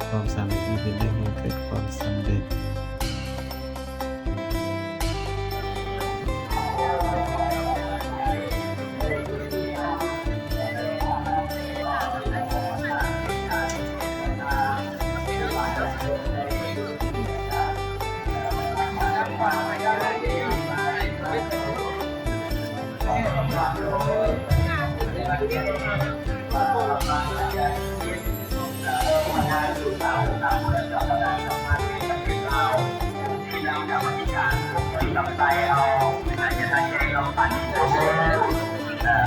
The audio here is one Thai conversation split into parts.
ความสามัคคีเป็นเรื่องให้เกิดความสำเร็จ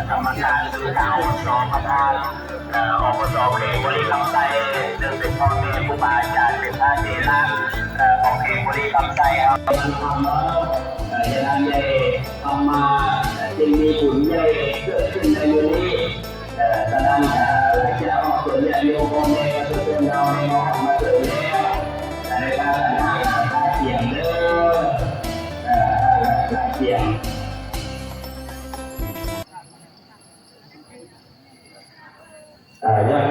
กรรมการสื่อข่าวสองประธานอบต.เขตบุรีคำไซซึ่งเป็นพ่อแม่ครูบาอาจารย์เป็นพระเถระของเขตบุรีคำไซครับมันทำแล้วยันใหญ่ทำมาจึงมีผลใหญ่เกิดขึ้นในยุคนี้ฉะนั้นจะออกส่วนใหญ่โยมพ่อแม่ก็จะเป็นเราในมองมาเกิดแล้วในการทำเสียงเด้อเสียงยัง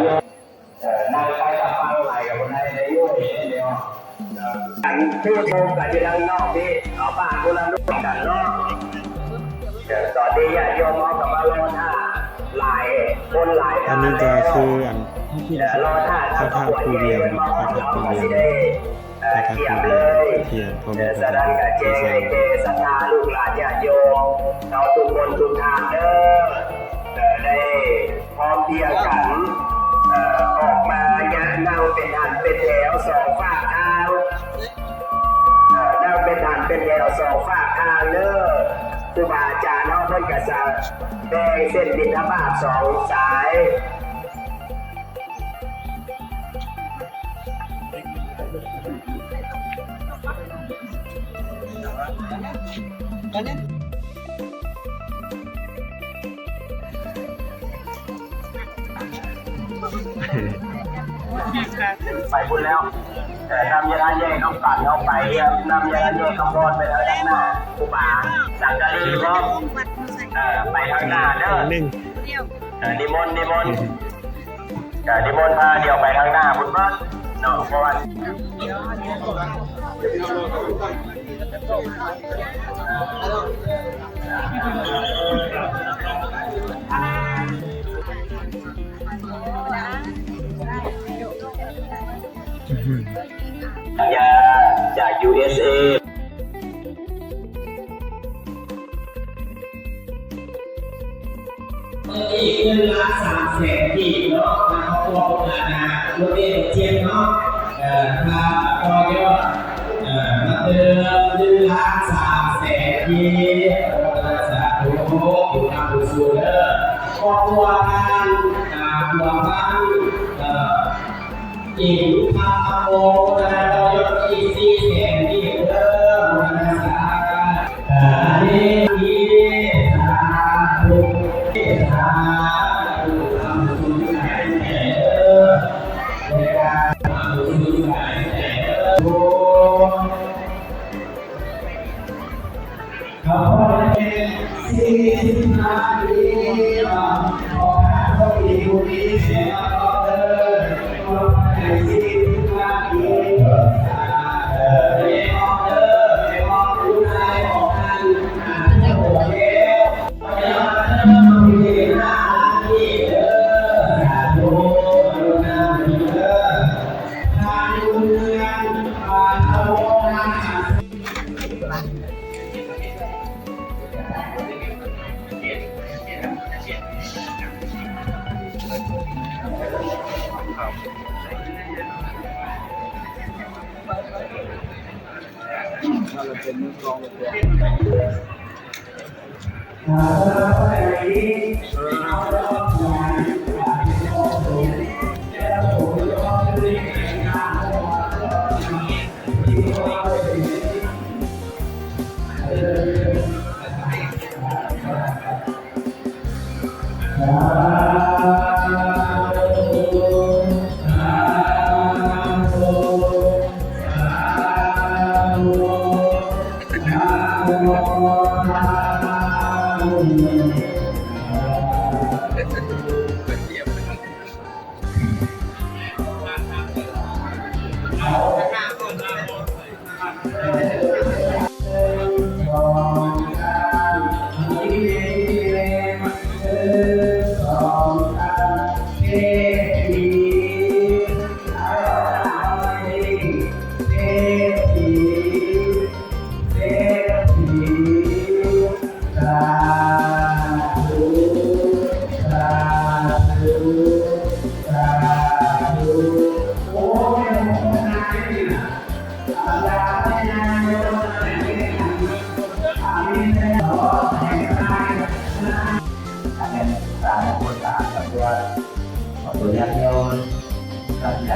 นายไปกับฟังไหลกับคนไทยในยุคนี้เดียวกันพูดโทรกันที่ด้านนอกที่เอาบ้านคนละลูกกันเนาะตอนนี้ญาติโยมเอากับมาโลท่าหลายคนหลายอันนี้ก็คืออันที่โลท่าพระธาตุภูเวียงพระธาตุภูเวียงพระธาตุภูเวียงเทียนพระพุทธรูปเจเจสัทธาลูกหลานญาติโยมเราทุกคนทุกทางเด้อได้พร้อมเพียงกันออกมานั่งเป็นหันเป็นแถวสองฝากทางนั่งเป็นหันเป็นแถวสองฝากทางเด้อครูบาอาจารย์เขาเพิ่นกระสับแบ่งเส้นบิณฑบาตสองสายไปบุญแล้วแต่นำยาเย่ต้องปั่นเอาไปนำยาเย่ขบวนไปแล้วด้านหน้าครูบาสังกะรีก็ไปทางหน้าเด้อนิมนต์พาเดี๋ยวไปทางหน้าพุทธเนาะเพราะว่าจาก USA อีก1,300,000ที่เนาะนะครอบครัวรถเองเทียนเนาะถ้าก็เยอะมาเติม1,300,000ที่สาธุอยู่ทางบุษเด้อครอบครัวทางรวมทั้งอีกทางโอ้เรายกอีก400,000ที่เด้อมาสาธุที่สาธุทำบุญให้แก่ ตัวญาติโยมตั้งใจ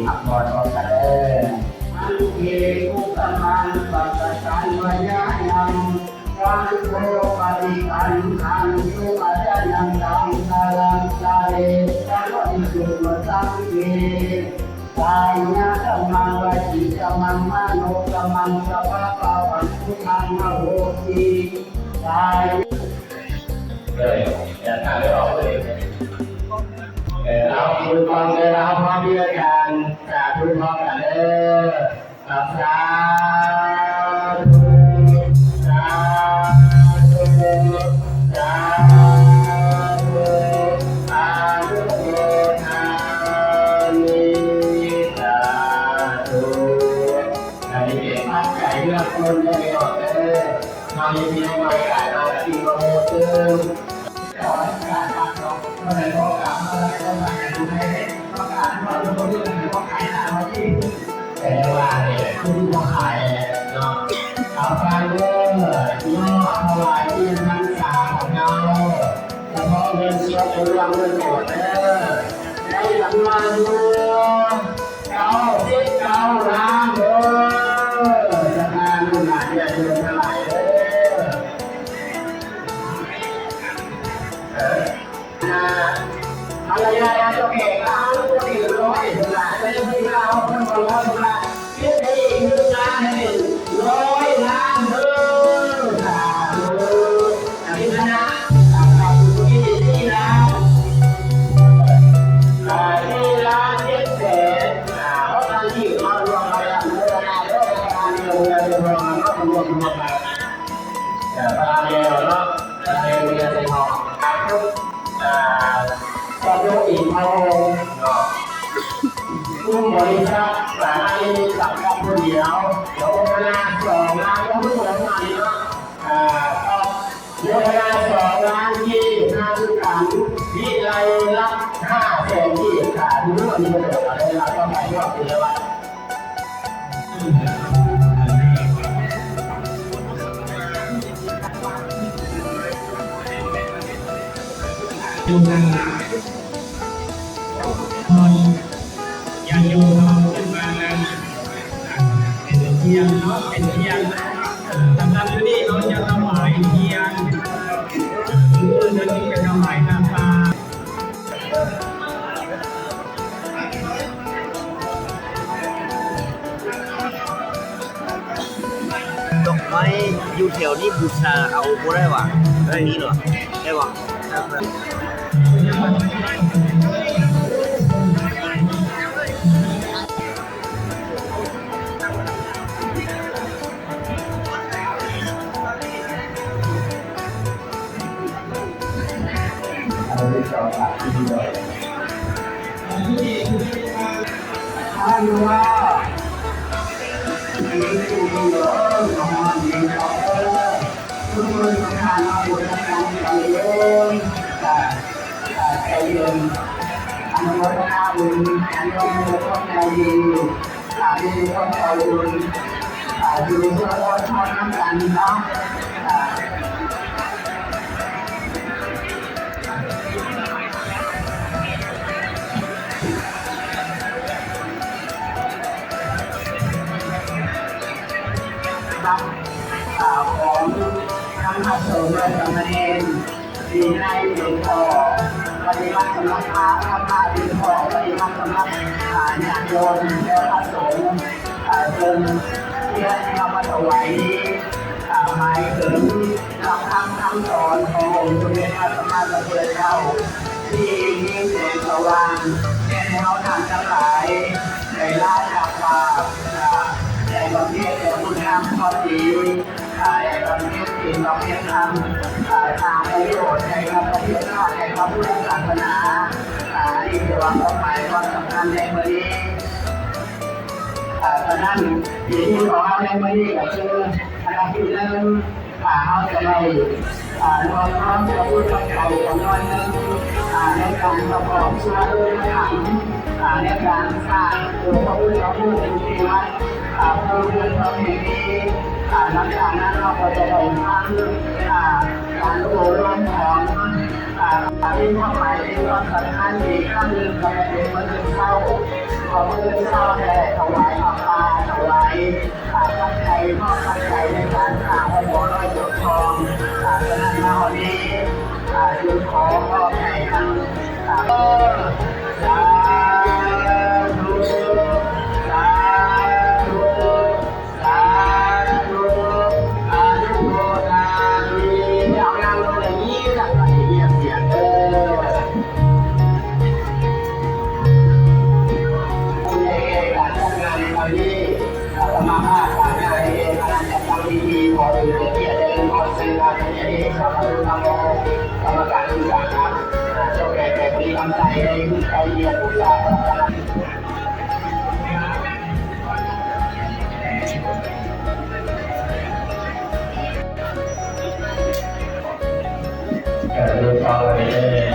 พักผ่อนก็กันเลยอันเกตุกมันปัจจัยวิญญาณการโภปฏิการขันตุอาจารย์ตังสารังสาเรสารวิสุทธิสังเกกายธรรมังวจีธรรมังมโนธรรมังสัพพะปัญญุทังมโหติกายอย่าทำไม่ออกเลยเราคุยฟังเลยเราพร้อมที่จะสาธุพร้อมกันเลยสาธุสาธุสาธุสาธุนามิสาธุในเด็กพักใจเลือกคนเลยออกเลยมามีเพียงมาการอาชีพโมเดิมขอการพักเราเมื่อไรก็กลับมาแล้วก็มาดูให้ประกาศว่าเราเรื่องไหนก็ขายหนามาที่แต่ว่าเนี่ยคือที่เขาขายเนาะเอาไปเรื่อยย่อถวายที่นักศึกษาของเราเฉพาะเงินเสียตัวเงินหมดแล้วหลังมาดู9 ล้านจะทานขนาดใหญ่เงินเท่าไหร่อะไรๆจะเก่งแล้วจะดีร้อยหลายไม่ได้ที่เราคนบอกว่าหลายคิดให้1 ล้านให้100 ล้านสาธุอภิธนาตามคำพูดที่แล้ว1 ล้าน 7 แสนเพราะการที่เรารวมไปแล้วเมื่อนาเรื่องการเงินเรื่องก็รวมไปแต่ตาเดียวเนาะแต่เดียวจะเป็นทองก็ยกอีกเอาผู้บริษัทสาขานี้กับครอบครัวเดียวเดี๋ยวเวลา2 ล้านก็ไม่เหมือนกันเนาะเวลา2 ล้านที่งานการวิไลละ5 แสนที่ขาดเรื่องนี้เดี๋ยวอะไรเราต้องไปยอดเดียวดูกันอยากอยู่ทำขึ้นมาแล้วเป็นเทียนเนาะเป็นเทียนสำหรับที่นี่เราจะถวายเทียนหรือเดินที่จะถวายน้ำตาดอกไม้อยู่แถวนี้บูชาเอาบ่ได้หวะได้นี้เหรอได้หวะ ฮัลโหลทุกคนทำงานมาบนทางการเงินใจเย็นอนุโมทนาบุญอนุโมทนาใจดีดีก็ใจบุญดีก็ทอดน้ำกันเนาะของทั้งพระสงฆ์และสามเณรดีในดีพอปฏิบัติสำนักพระพระดีพอปฏิบัติสำนักญาติโยมและพระสงฆ์จนเพื่อให้เรามาถวายนี้หมายถึงคำสอนขององค์สมเด็จพระสัมมาสัมพุทธเจ้าที่มีแสงสว่างแก่เราท่านทั้งหลายในราชาป่าในประเทศคุณธรรมข้อดีในประเทศที่ประเทศธรรมทางประโยชน์ในประเทศชาติในพระพุทธศาสนาที่ถือว่าความหมายความสำคัญในเมื่อนี้ฉะนั้นสิ่งที่ของเราในเมื่อนี้ก็คืออันดับที่หนึ่งเราจะได้รวมพร้อมกับผู้ตั้งใจของเราในการประกอบเชื่อเรื่องขันในการสร้างตัวพระพุทธรูปที่วัดผู้เรียนประเพณีหลังจากนั้นเราก็จะได้ทำการอบรมของที่มอบหมายในความสำคัญอีกครั้งหนึ่งก็เป็นเมื่อคืนเช้าพอเมื่อคืนเช้าได้ถวายผ้าป่าถวายตั้งใจมอบตั้งใจในการสร้างองค์ร้อยจุดทองฉะนั้นวันนี้จึงขอมอบให้ทางสาธุสาธุสาธุอนุโมทนามิเอานางลงอย่างนี้สักหน่อยเยี่ยมเยียนในการทำงานในวันนี้สมาภาพการงานในการจัดทำพิธีขอหรือเกียรติในมอสิงห์ในนี้สมาธิธรรมกรรมการทุกอย่างครับเจ้าแก่แต่ปีกำใจในใจเย็นทุกอย่างเรื่องต่อไปเลย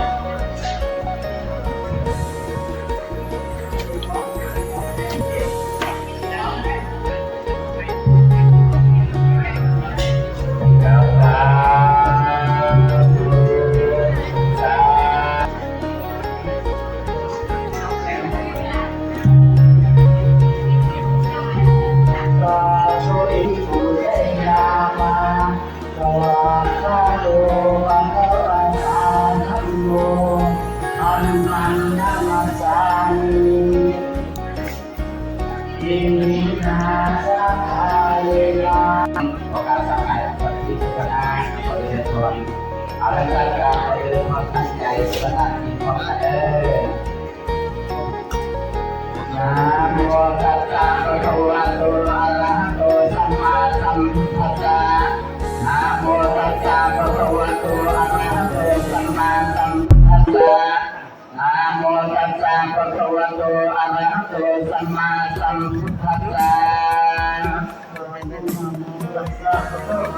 อะไรก็เรื่องความตั้งใจสถานที่ของเอนะโมตัสสะภะคะวะโตอะระหะโตสัมมาสัมพุทธัสสะนะโมตัสสะภะคะวะโตอะระหะโตสัมมาสัมพุทธัสสะนะโมตัสสะภะคะวะโตอะระหะโตสัมมาสัมพุทธัสสะ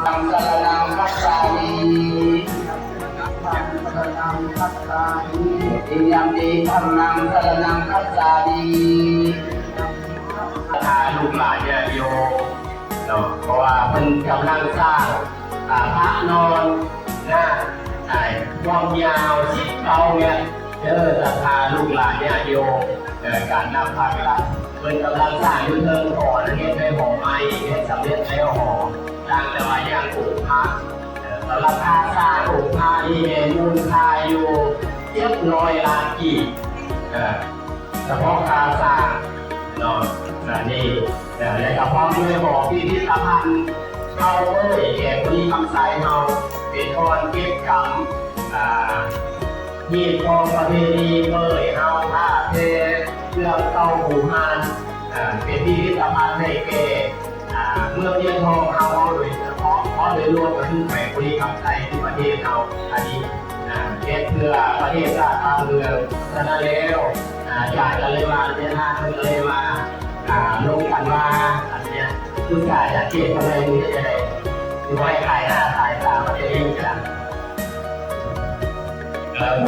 ธัมมังสรณังคัจฉามิอิยังปิธัมมังสรณังคัจฉามิลูกหลานญาติโยมเพราะว่าเพิ่นกำลังสร้างพระนอนความยาว10 เตาเนี่ยศรัทธาลูกหลานญาติโยมการนำพากันเพิ่นกำลังสร้างอยู่เทิงหอและเฮ็ดให้หอไม้เฮ็ดสำเร็จแล้วหอสร้างแต่ว่าอย่างองค์พระราคาสร้างองค์พระนี่มูลค่าอยู่700 ล้านกีบเฉพาะค่าสร้างนี่และก็พร้อมด้วยหอพิพิธภัณฑ์เขาแก่คนนี้คำไซเฮาเป็นทอนเก็บกำ ยีบกองประเพณีเมื่อยเฮาท่าเพเรื่องเก่าหูฮานเป็นที่สำคัญในเกเมื่อเรียนทองเฮาโดยเฉพาะโดยรวมก็คือแฝงบริกรรมใจที่ประเทศเราอันนี้เพื่อประเทศชาติทางเรือฉะนั้นแล้วอยากจะเลยมาเดินทางเลยมาลงกันว่าอันนี้ผู้ชายอยากเก็บอะไรนี่จะได้ดูไว้ขายหน้าขายตาประเทศนี้กัน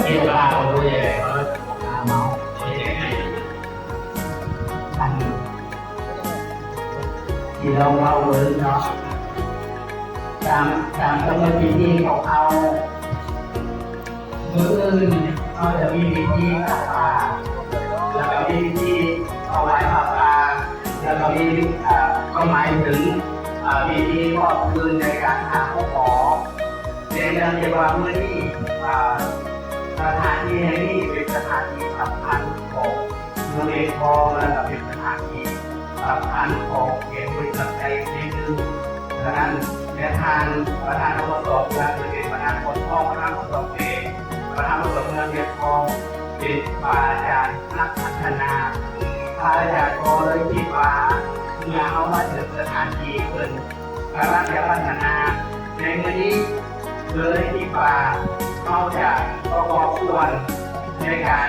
เกี่ยวกับเราด้วยยังไงเขาเมาอันที่เราเล่าเรื่องเนาะตามกำหนดพิธีของเขาเมื่ออื่นเขาจะมีพิธีขับปลาแล้วก็มีพิธีเอาไว้ขับปลาแล้วก็มีก็หมายถึงพิธีครอบคืนในการทำข้าวหอมในเรื่องเรียกว่าเมื่อนี้สถานที่แห่งนี้เป็นสถานที่สำคัญของเมืองเอกทองและเป็นสถานที่สำคัญของเขตบริษัทใจนิดนึงดังนั้นในทางประธานอบตเมืองเป็นประธานคนทองประธานอบตเองประธานอบตเมืองเอกทองเป็นปาอาจารย์นักพัฒนาปาอาจารย์ก็เลยคิดว่าเมื่อเอามาถึงสถานที่เกินการรักษาพัฒนาในเมื่อนี้เลยคิดว่าเราจะประกอบส่วนในการ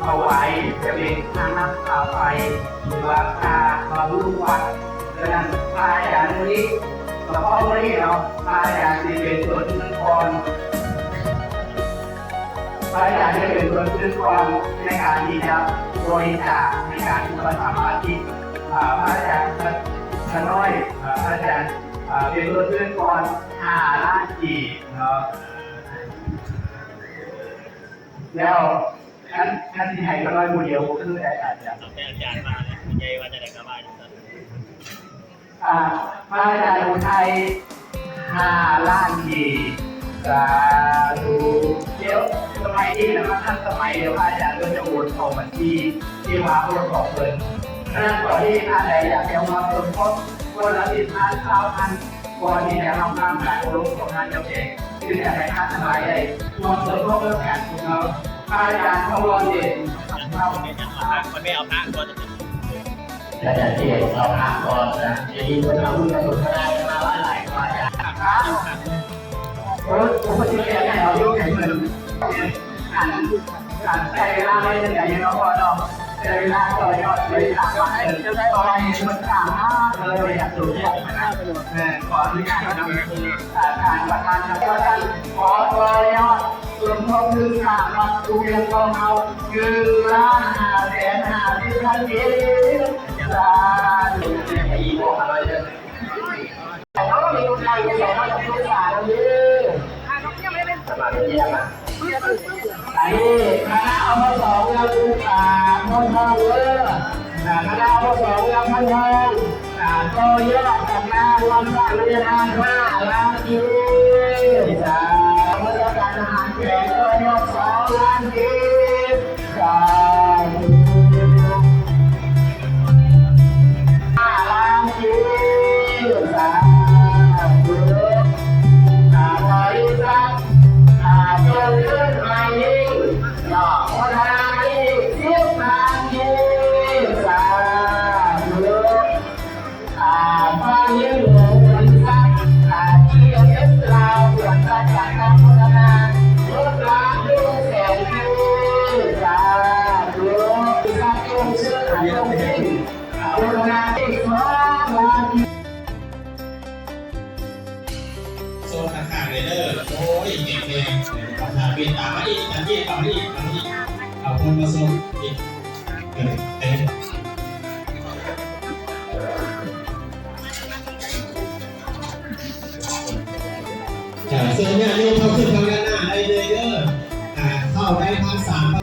เอาไว้จะเป็นทางน้ำไฟหรือว่าการบำรุงวัดดังนั้นพระอาจารย์นี้เราพ่อนี้เนาะพระอาจารย์ที่เป็นส่วนพื้นก่อนพระอาจารย์จะเป็นส่วนพื้นก่อนในการที่จะบริจาคในการที่จะทำอาชีพพระอาจารย์ชน้อยพระอาจารย์เป็นส่วนพื้นก่อน5 ล้านกีบเนาะแล้วท่านที่ให้ก็ร้อยผู้เดียวก็คืออาจารย์มาเลยใหญ่ว่าจะได้กระบายจังซั่นพระอาจารย์อุทัย5 ล้านกีบสาธุเดี๋ยวสมัยนี้นะครับท่านสมัยเดี๋ยวพระอาจารย์ก็จะโอนเข้าบัญชีที่มาโอนของเงินนั่นก่อนที่ท่านใดอยากจะมาสมทบคนละ10,000 ก่อนที่จะทำการการโอนของท่านเจ้าเองคือจะให้ท่านสบายได้มาสมทบเรื่องการของเราอาจารย์เขารอเด็กเรามันไม่เอาพระก็จะอาจารย์เด็กเราพาก่อนนะจะยินว่าเราพูดกันสุดท้ายมาว่าหลายกว่าอาจารย์ครับโอ้ผมก็จะเรียนให้เรายกแข่งมือการใช้เวลาไม่ได้อย่างนี้เราพอเราใช้เวลาต่อยอดไปถามว่าให้จะได้ต่อยมันต่างมากเลยอยากดูเนี่ยขออนุญาตนำการประธานครับท่านขอต่อยอดส่วนทบทุนขาดมาดูเรียนกองเอา1,550,000 ท่านดีสาธุไปอีกบอกอะไรเลยเขาก็มีคนไทยใหญ่ๆเขาจะพูดสาแล้วดิสมาธิเยี่ยมอ่ะไอ้คณะอบตเมืองภูเก็ตพนทองคณะอบตเมืองพนทองก็ยอดจากงานวันสร้างเรือน5 ล้านกีบสาธุการทหารแขกก็ยอด2 ล้านกีบสาธุ5 ล้านกีบสาธุบริษัทจนขึ้นมายิ่งหล่อคนไทย10 ล้านกีบสาธุฟังยิ่งหลงบริษัทที่เราเกิดจากการพัฒนาลดล้างด้วยแสนกีบสาธุบริษัทจงเชื่อจงยิ่งพัฒนาอีก2 ล้านกีบโซนต่างๆเลยเด้อโอ้ยเก่งเลยบินตามมาอีกตามที่ต่อมาอีกเอาคนมาส่งอีกเกิดเต็มเสื้อเนี่ยโยมเข้าขึ้นทางด้านหน้าได้เลยเด้อเข้าได้ทาง3